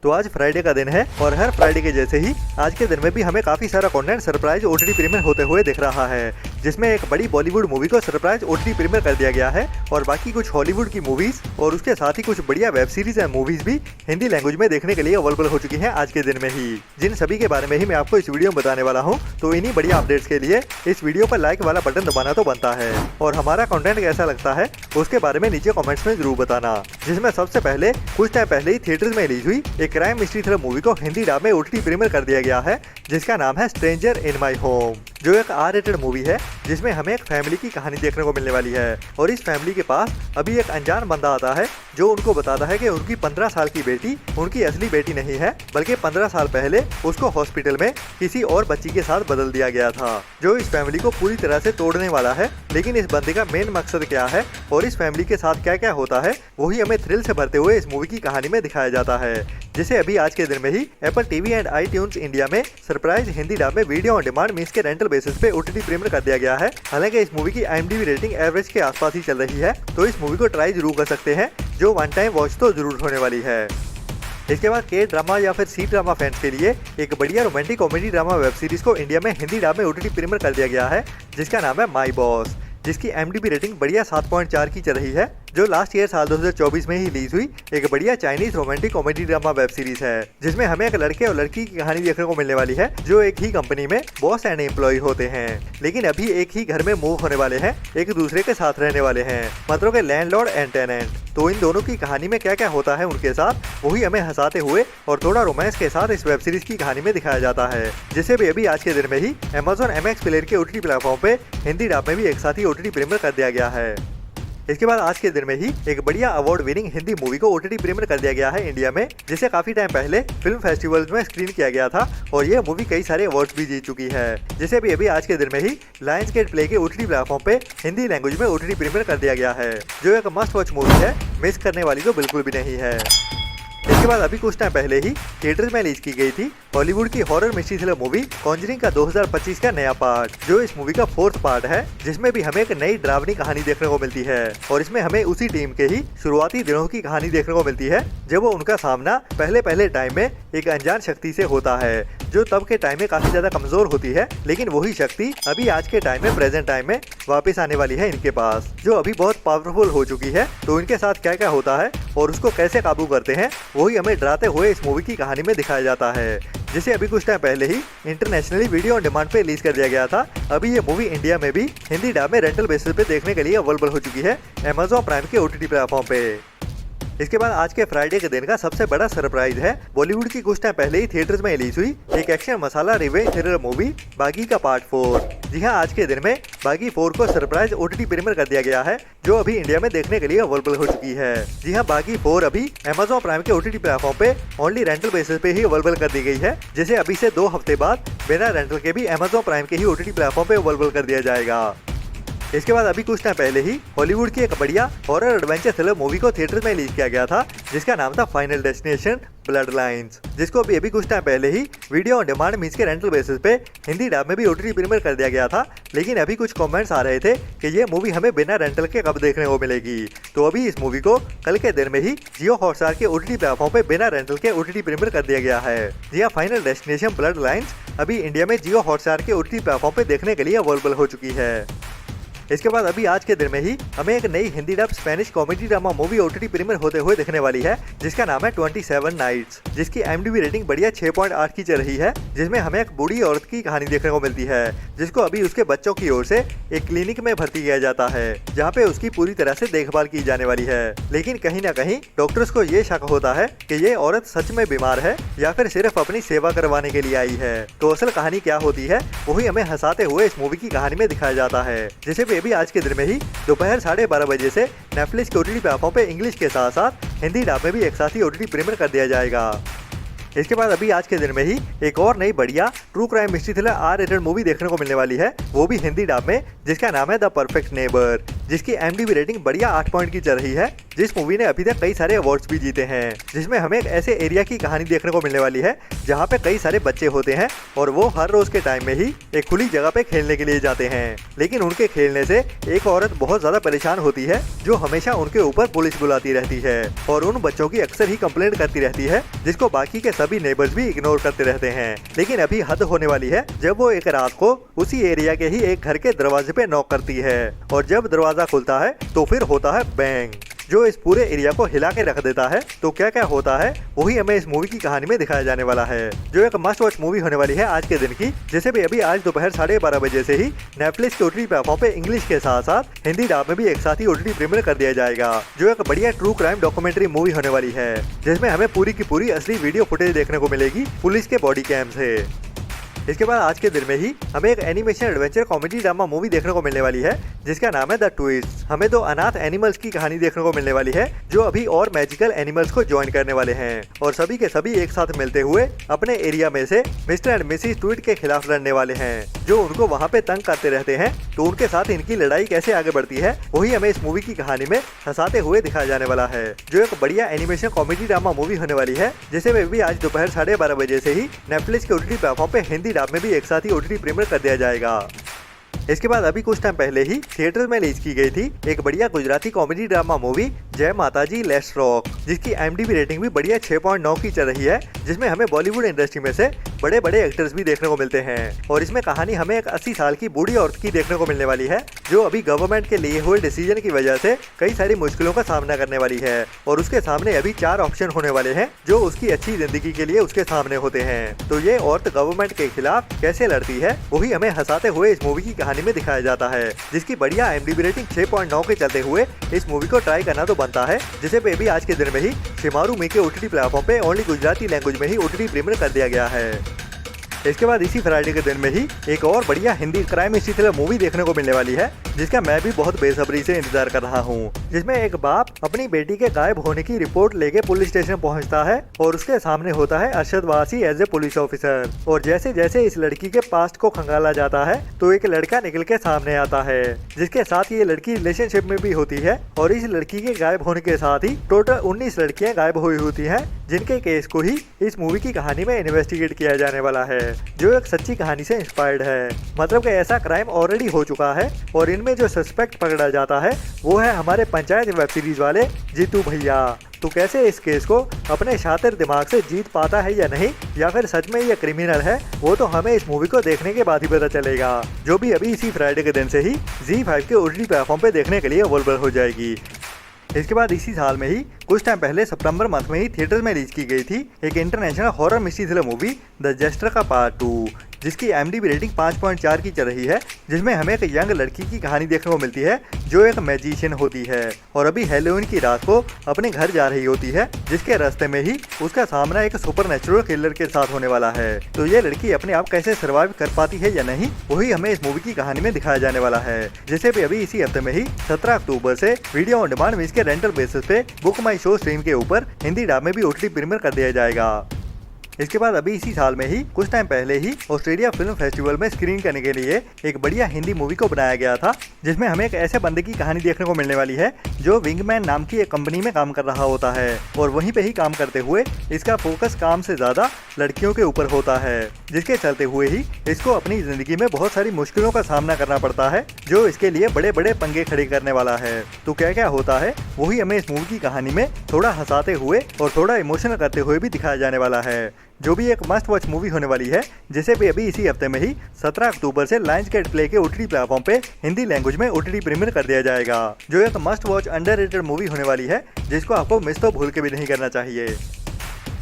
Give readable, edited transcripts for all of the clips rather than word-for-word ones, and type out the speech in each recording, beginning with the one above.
तो आज फ्राइडे का दिन है और हर फ्राइडे के जैसे ही आज के दिन में भी हमें काफी सारा कंटेंट सरप्राइज ओटीटी प्रीमियर होते हुए दिख रहा है, जिसमें एक बड़ी बॉलीवुड मूवी को सरप्राइज ओटीटी प्रीमियर कर दिया गया है और बाकी कुछ हॉलीवुड की मूवीज और उसके साथ ही कुछ बढ़िया वेब सीरीज एंड मूवीज भी हिंदी लैंग्वेज में देखने के लिए अवेलेबल हो चुकी हैं आज के दिन में ही, जिन सभी के बारे में ही मैं आपको इस वीडियो में बताने वाला हूं। तो इन्हीं बढ़िया अपडेट्स के लिए इस वीडियो पर लाइक वाला बटन दबाना तो बनता है और हमारा कंटेंट कैसा लगता है उसके बारे में नीचे कमेंट्स में जरूर बताना। जिसमें सबसे पहले कुछ टाइम पहले ही थिएटर्स में रिलीज हुई एक क्राइम मिस्ट्री थ्रिलर मूवी को हिंदी डब में ओटीटी प्रीमियर कर दिया गया है, जिसका नाम है स्ट्रेंजर इन माई होम, जो एक R-रेटेड मूवी है जिसमें हमें एक फैमिली की कहानी देखने को मिलने वाली है। और इस फैमिली के पास अभी एक अनजान बंदा आता है जो उनको बताता है कि उनकी 15 साल की बेटी उनकी असली बेटी नहीं है, बल्कि 15 साल पहले उसको हॉस्पिटल में किसी और बच्ची के साथ बदल दिया गया था, जो इस फैमिली को पूरी तरह से तोड़ने वाला है। लेकिन इस बंदे का मेन मकसद क्या है और इस फैमिली के साथ क्या क्या होता है वही हमें थ्रिल से भरते हुए इस मूवी की कहानी में दिखाया जाता है, जिसे अभी आज के दिन में ही Apple TV and iTunes India में सरप्राइज हिंदी डब में वीडियो ऑन डिमांड मींस के रेंटल बेसिस पे ओटीटी प्रीमियर कर दिया गया है। हालांकि इस मूवी की IMDb रेटिंग एवरेज के आसपास ही चल रही है, तो इस मूवी को ट्राई जरूर कर सकते हैं, जो वन टाइम वॉच तो जरूर होने वाली है। इसके बाद के ड्रामा या फिर सी ड्रामा फैंस के लिए एक बढ़िया romantic comedy drama web series को इंडिया में हिंदी डब में ओटीटी प्रीमियर कर दिया गया है, जिसका नाम है माई बॉस, जिसकी IMDb रेटिंग बढ़िया 7.4 की चल रही है, जो लास्ट ईयर साल 2024 में ही रिलीज हुई एक बढ़िया Chinese romantic comedy drama web series है, जिसमें हमें एक लड़के और लड़की की कहानी देखने को मिलने वाली है जो एक ही कंपनी में बॉस एंड एम्प्लॉय होते हैं, लेकिन अभी एक ही घर में मूव होने वाले हैं, एक दूसरे के साथ रहने वाले हैं, मतलब के लैंडलॉर्ड एंड टेनेंट। तो इन दोनों की कहानी में क्या क्या होता है उनके साथ वही हमें हंसाते हुए और थोड़ा रोमांस के साथ इस वेब सीरीज की कहानी में दिखाया जाता है, जिसे भी अभी आज के दिन में ही Amazon MX प्लेयर के ओटीटी प्लेटफॉर्म पे हिंदी डब में भी एक साथ ही ओटीटी प्रीमियर कर दिया गया है। इसके बाद आज के दिन में ही एक बढ़िया अवार्ड विनिंग हिंदी मूवी को ओटीटी प्रीमियर कर दिया गया है इंडिया में, जिसे काफी टाइम पहले फिल्म फेस्टिवल्स में स्क्रीन किया गया था और यह मूवी कई सारे अवार्ड्स भी जीत चुकी है, जिसे भी अभी आज के दिन में ही लायंसगेट प्ले के ओटीटी प्लेटफॉर्म पे हिंदी लैंग्वेज में ओटीटी प्रीमियर कर दिया गया है, जो एक मस्ट वॉच मूवी है, मिस करने वाली तो बिल्कुल भी नहीं है। इसके बाद अभी कुछ टाइम पहले ही थिएटर्स में रिलीज की गई थी हॉलीवुड की horror mystery thriller movie Conjuring का 2025 का नया पार्ट, जो इस मूवी का 4th पार्ट है, जिसमें भी हमें एक नई डरावनी कहानी देखने को मिलती है और इसमें हमें उसी टीम के ही शुरुआती दिनों की कहानी देखने को मिलती है, जब वो उनका सामना पहले टाइम में एक अनजान शक्ति से होता है, जो तब के टाइम में काफी ज्यादा कमजोर होती है, लेकिन वही शक्ति अभी आज के टाइम में प्रेजेंट टाइम में वापस आने वाली है इनके पास, जो अभी बहुत पावरफुल हो चुकी है। तो इनके साथ क्या क्या होता है और उसको कैसे काबू करते हैं वही हमें डराते हुए इस मूवी की कहानी में दिखाया जाता है, जिसे अभी कुछ टाइम पहले ही इंटरनेशनली वीडियो ऑन डिमांड पे रिलीज कर दिया गया था। अभी ये मूवी इंडिया में भी हिंदी डब में रेंटल बेसिस पे देखने के लिए अवेलेबल हो चुकी है Amazon प्राइम के ओटीटी प्लेटफॉर्म पे। इसके बाद आज के फ्राइडे के दिन का सबसे बड़ा सरप्राइज है बॉलीवुड की कुछ टाइम पहले ही थिएटर्स में रिलीज हुई एक एक्शन मसाला रिवेंज थ्रिलर मूवी बागी का पार्ट 4। जी हाँ, आज के दिन में बागी 4 को सरप्राइज ओटीटी प्रीमियर कर दिया गया है, जो अभी इंडिया में देखने के लिए अवेलेबल हो चुकी है। जी हाँ, बागी 4 अभी Amazon प्राइम के ओटीटी प्लेटफॉर्म पे ओनली रेंटल बेसिस पे ही अवेलेबल कर दी गई है, जिसे अभी से 2 हफ्ते बाद बिना रेंटल के भी Amazon प्राइम के ही ओटीटी प्लेटफॉर्म पे अवेलेबल कर दिया जाएगा। इसके बाद अभी कुछ टाइम पहले ही हॉलीवुड की एक बढ़िया हॉरर एडवेंचर थ्रिलर मूवी को थिएटर में रिलीज किया गया था, जिसका नाम था फाइनल डेस्टिनेशन ब्लड लाइन्स, जिसको अभी कुछ टाइम पहले ही वीडियो ऑन डिमांड मींस के रेंटल बेसिस पे हिंदी डब में भी ओटीटी प्रीमियर कर दिया गया था। लेकिन अभी कुछ कमेंट्स आ रहे थे कि ये मूवी हमें बिना रेंटल के कब देखने को मिलेगी, तो अभी इस मूवी को कल के दिन में ही जियो हॉटस्टार के ओटीटी प्लेटफॉर्म पे बिना रेंटल के ओटीटी प्रीमियर कर दिया गया है। जी हाँ, फाइनल डेस्टिनेशन ब्लड लाइन्स अभी इंडिया में जियो हॉटस्टार के ओटीटी प्लेटफॉर्म पे देखने के लिए अवेलेबल हो चुकी है। इसके बाद अभी आज के दिन में ही हमें एक नई Hindi dub Spanish comedy drama movie OTT premiere होते हुए दिखने वाली है, जिसका नाम है 27 नाइट्स, जिसकी IMDb रेटिंग बढ़िया 6.8 की चल रही है, जिसमें हमें एक बूढ़ी औरत की कहानी देखने को मिलती है, जिसको अभी उसके बच्चों की ओर से एक क्लिनिक में भर्ती किया जाता है, जहाँ पे उसकी पूरी तरह से देखभाल की जाने वाली है। लेकिन कहीं ना कहीं डॉक्टर्स को ये शक होता है कि ये औरत सच में बीमार है या फिर सिर्फ अपनी सेवा करवाने के लिए आई है। तो असल कहानी क्या होती है वही हमें हंसाते हुए इस मूवी की कहानी में दिखाया जाता है, जिसे भी अभी आज के दिन में ही दोपहर 12:30 बजे से नेटफ्लिक्स के ओटीटी प्लेटफॉर्म पे इंग्लिश के साथ साथ हिंदी डब में भी एक साथ ही ओटीटी प्रीमियर कर दिया जाएगा। इसके बाद अभी आज के दिन में ही एक और नई बढ़िया true crime mystery thriller R rated movie देखने को मिलने वाली है, वो भी हिंदी डब में, जिसका नाम है द परफेक्ट नेबर, जिसकी IMDb रेटिंग बढ़िया 8 पॉइंट की चल रही है, जिस मूवी ने अभी तक कई सारे अवार्ड्स भी जीते हैं, जिसमें हमें एक ऐसे एरिया की कहानी देखने को मिलने वाली है जहाँ पे कई सारे बच्चे होते हैं और वो हर रोज के टाइम में ही एक खुली जगह पे खेलने के लिए जाते हैं। लेकिन उनके खेलने से एक औरत बहुत ज्यादा परेशान होती है जो हमेशा उनके ऊपर पुलिस बुलाती रहती है और उन बच्चों की अक्सर ही कंप्लेंट करती रहती है, जिसको बाकी के सभी नेबर्स भी इग्नोर करते रहते हैं। लेकिन अभी हद होने वाली है जब वो एक रात को उसी एरिया के ही एक घर के दरवाजे पे नॉक करती है और जब दरवाजा खुलता है तो फिर होता है बैंग, जो इस पूरे एरिया को हिला के रख देता है। तो क्या क्या होता है वही हमें इस मूवी की कहानी में दिखाया जाने वाला है, जो एक मस्ट वॉच मूवी होने वाली है आज के दिन की, जिसे भी अभी आज दोपहर 12:30 बजे से ही नेटफ्लिक्स के ओटीटी प्लेटफॉर्म पे इंग्लिश के साथ साथ हिंदी डब में भी एक साथ ही ओटीटी प्रीमियर कर दिया जाएगा। जो एक बढ़िया ट्रू क्राइम डॉक्यूमेंट्री मूवी होने वाली है, जिसमें हमें पूरी की पूरी असली वीडियो फुटेज देखने को मिलेगी पुलिस के बॉडी कैम से। इसके बाद आज के दिन में ही हमें एक animation adventure comedy drama movie देखने को मिलने वाली है, जिसका नाम है द ट्विस्ट। हमें 2 अनाथ एनिमल्स की कहानी देखने को मिलने वाली है जो अभी और मैजिकल एनिमल्स को ज्वाइन करने वाले हैं और सभी के सभी एक साथ मिलते हुए अपने एरिया में से मिस्टर एंड मिसिस ट्विट के खिलाफ लड़ने वाले हैं, जो उनको वहाँ पे तंग करते रहते हैं। तो उनके साथ इनकी लड़ाई कैसे आगे बढ़ती है वही हमें इस मूवी की कहानी में हंसाते हुए दिखाया जाने वाला है, जो एक बढ़िया एनिमेशन कॉमेडी ड्रामा मूवी होने वाली है, जिसे भी आज दोपहर 12:30 बजे से ही नेटफ्लिक्स के ओटीटी प्लेटफॉर्म पे हिंदी डब में भी एक साथ ही ओटीटी प्रीमियर कर दिया जाएगा। इसके बाद अभी कुछ टाइम पहले ही थिएटर में रिलीज की गई थी एक बढ़िया गुजराती कॉमेडी ड्रामा मूवी जय माताजी लेट्स रॉक, जिसकी IMDb रेटिंग भी बढ़िया 6.9 की चल रही है, जिसमें हमें बॉलीवुड इंडस्ट्री में से बड़े बड़े एक्टर्स भी देखने को मिलते हैं। और इसमें कहानी हमें एक 80 साल की बूढ़ी औरत की देखने को मिलने वाली है, जो अभी गवर्नमेंट के लिए हुए डिसीजन की वजह से कई सारी मुश्किलों का सामना करने वाली है और उसके सामने अभी 4 ऑप्शन होने वाले हैं जो उसकी अच्छी जिंदगी के लिए उसके सामने होते हैं। तो ये औरत गवर्नमेंट के खिलाफ कैसे लड़ती है वही हमें हंसाते हुए इस मूवी की कहानी में दिखाया जाता है, जिसकी बढ़िया IMDb रेटिंग 6.9 के चलते हुए इस मूवी को ट्राई करना तो बनता है, जिसे भी आज के दिन में ही शिमारू मी के ओटीटी प्लेटफॉर्म पे ओनली गुजराती लैंग्वेज में ही ओटीटी प्रीमियर कर दिया गया है। इसके बाद इसी फ्राइडे के दिन में ही एक और बढ़िया हिंदी क्राइम थ्रिलर मूवी देखने को मिलने वाली है, जिसका मैं भी बहुत बेसब्री से इंतजार कर रहा हूँ, जिसमें एक बाप अपनी बेटी के गायब होने की रिपोर्ट लेके पुलिस स्टेशन पहुँचता है और उसके सामने होता है अरशद वासी एज ए पुलिस ऑफिसर। और जैसे जैसे इस लड़की के पास्ट को खंगाला जाता है तो एक लड़का निकल के सामने आता है, जिसके साथ ये लड़की रिलेशनशिप में भी होती है और इस लड़की के गायब होने के साथ ही टोटल 19 लड़कियां गायब हुई होती हैं, जिनके केस को ही इस मूवी की कहानी में इन्वेस्टिगेट किया जाने वाला है, जो एक सच्ची कहानी से इंस्पायर्ड है। मतलब कि ऐसा क्राइम ऑलरेडी हो चुका है और इनमें जो सस्पेक्ट पकड़ा जाता है वो है हमारे पंचायत वेब सीरीज वाले जीतू भैया। तो कैसे इस केस को अपने शातिर दिमाग से जीत पाता है या नहीं, या फिर सच में ये क्रिमिनल है, वो तो हमें इस मूवी को देखने के बाद ही पता चलेगा, जो भी अभी इसी फ्राइडे के दिन से ही ZEE5 के ओटीटी प्लेटफॉर्म पे देखने के लिए अवेलेबल हो जाएगी। इसके बाद इसी साल में ही कुछ टाइम पहले सितंबर मंथ में ही थिएटर में रिलीज की गई थी एक international horror mystery thriller movie the jester का पार्ट 2, जिसकी IMDb रेटिंग 5.4 की चल रही है, जिसमें हमें एक यंग लड़की की कहानी देखने को मिलती है जो एक मैजिशियन होती है और अभी हैलोवीन की रात को अपने घर जा रही होती है, जिसके रास्ते में ही उसका सामना एक सुपरनैचुरल किलर के साथ होने वाला है। तो ये लड़की अपने आप कैसे सर्वाइव कर पाती है या नहीं वही हमें इस मूवी की कहानी में दिखाया जाने वाला है, जिसे भी अभी इसी हफ्ते में ही 17 अक्टूबर से वीडियो ऑन डिमांड मींस के रेंटल बेसिस पे बुक माई शो स्ट्रीम के ऊपर हिंदी डब में भी ओटीटी प्रीमियर कर दिया जाएगा। इसके बाद अभी इसी साल में ही कुछ टाइम पहले ही ऑस्ट्रेलिया फिल्म फेस्टिवल में स्क्रीन करने के लिए एक बढ़िया हिंदी मूवी को बनाया गया था, जिसमें हमें एक ऐसे बंदे की कहानी देखने को मिलने वाली है जो विंगमैन नाम की एक कंपनी में काम कर रहा होता है और वहीं पे ही काम करते हुए इसका फोकस काम से ज्यादा लड़कियों के ऊपर होता है, जिसके चलते हुए ही इसको अपनी जिंदगी में बहुत सारी मुश्किलों का सामना करना पड़ता है, जो इसके लिए बड़े बड़े पंगे खड़े करने वाला है। तो क्या क्या होता है वही हमें इस मूवी की कहानी में थोड़ा हंसाते हुए और थोड़ा इमोशनल करते हुए भी दिखाया जाने वाला है, जो भी एक मस्ट वॉच मूवी होने वाली है, जिसे भी अभी इसी हफ्ते में ही 17 अक्टूबर से लायंसगेट प्ले के ओटीटी प्लेटफॉर्म पे हिंदी लैंग्वेज में ओटीटी प्रीमियर कर दिया जाएगा, जो एक मस्ट वॉच अंडररेटेड मूवी होने वाली है, जिसको आपको मिस तो भूल के भी नहीं करना चाहिए।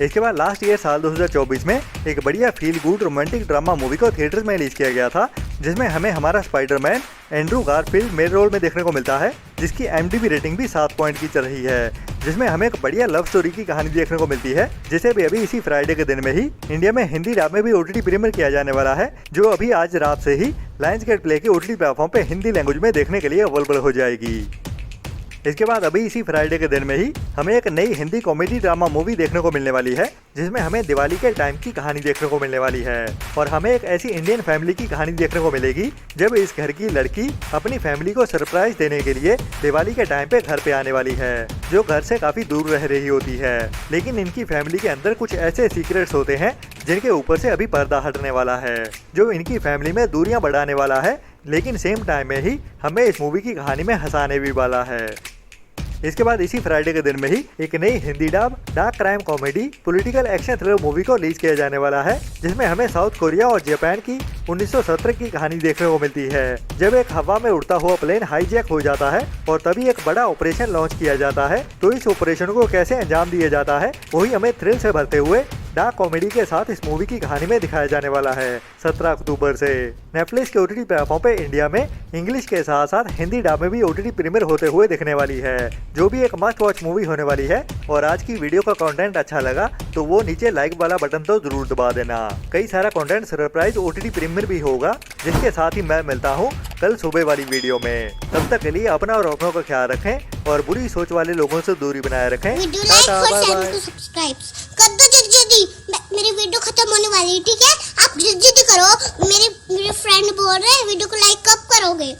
इसके बाद लास्ट ईयर साल 2024 में एक बढ़िया feel good romantic drama movie को थिएटर्स में रिलीज किया गया था, जिसमें हमें हमारा Spiderman Andrew Garfield main role में देखने को मिलता है, जिसकी IMDb रेटिंग भी 7 पॉइंट की चल रही है, जिसमें हमें एक बढ़िया लव स्टोरी की कहानी देखने को मिलती है, जिसे भी अभी इसी फ्राइडे के दिन में ही इंडिया में हिंदी डब में भी ओटीटी प्रीमियर किया जाने वाला है, जो अभी आज रात से ही लायंसगेट प्ले के ओटीटी प्लेटफॉर्म पे हिंदी लैंग्वेज में देखने के लिए अवेलेबल हो जाएगी। इसके बाद अभी इसी फ्राइडे के दिन में ही हमें एक नई हिंदी कॉमेडी ड्रामा मूवी देखने को मिलने वाली है, जिसमें हमें दिवाली के टाइम की कहानी देखने को मिलने वाली है और हमें एक ऐसी इंडियन फैमिली की कहानी देखने को मिलेगी जब इस घर की लड़की अपनी फैमिली को सरप्राइज देने के लिए दिवाली के टाइम पे घर पे आने वाली है, जो घर से काफी दूर रह रही होती है, लेकिन इनकी फैमिली के अंदर कुछ ऐसे सीक्रेट्स होते हैं जिनके ऊपर से अभी पर्दा हटने वाला है, जो इनकी फैमिली में दूरियां बढ़ाने वाला है, लेकिन सेम टाइम में ही हमें इस मूवी की कहानी में हंसाने भी वाला है। इसके बाद इसी फ्राइडे के दिन में ही एक नई Hindi dub dark crime comedy political action thriller movie को रिलीज किया जाने वाला है, जिसमें हमें साउथ कोरिया और जापान की 1970 की कहानी देखने को मिलती है, जब एक हवा में उड़ता हुआ प्लेन हाईजैक हो जाता है और तभी एक बड़ा ऑपरेशन लॉन्च किया जाता है। तो इस ऑपरेशन को कैसे अंजाम दिया जाता है वही हमें थ्रिल से भरते हुए डार्क कॉमेडी के साथ इस मूवी की कहानी में दिखाया जाने वाला है 17 अक्टूबर से। नेटफ्लिक्स के ओटीटी प्लेटफॉर्म पे इंडिया में इंग्लिश के साथ साथ हिंदी डब में भी ओटीटी प्रीमियर होते हुए दिखने वाली है, जो भी एक मस्ट वॉच मूवी होने वाली है। और आज की वीडियो का कंटेंट अच्छा लगा तो वो नीचे लाइक वाला बटन तो जरूर दबा देना। कई सारा कंटेंट सरप्राइज ओटीटी प्रीमियर भी होगा, जिसके साथ ही मैं मिलता हूँ कल सुबह वाली वीडियो में। तब तक के लिए अपना और अपनों का ख्याल रखें और बुरी सोच वाले लोगों से दूरी बनाए रखें। Tata, bye bye. सब्सक्राइब कर दो जल्दी। मेरी वीडियो खत्म होने वाली है, ठीक है? आप जल्दी करो। मेरे फ्रेंड बोल रहे हैं वीडियो को लाइक कब करोगे?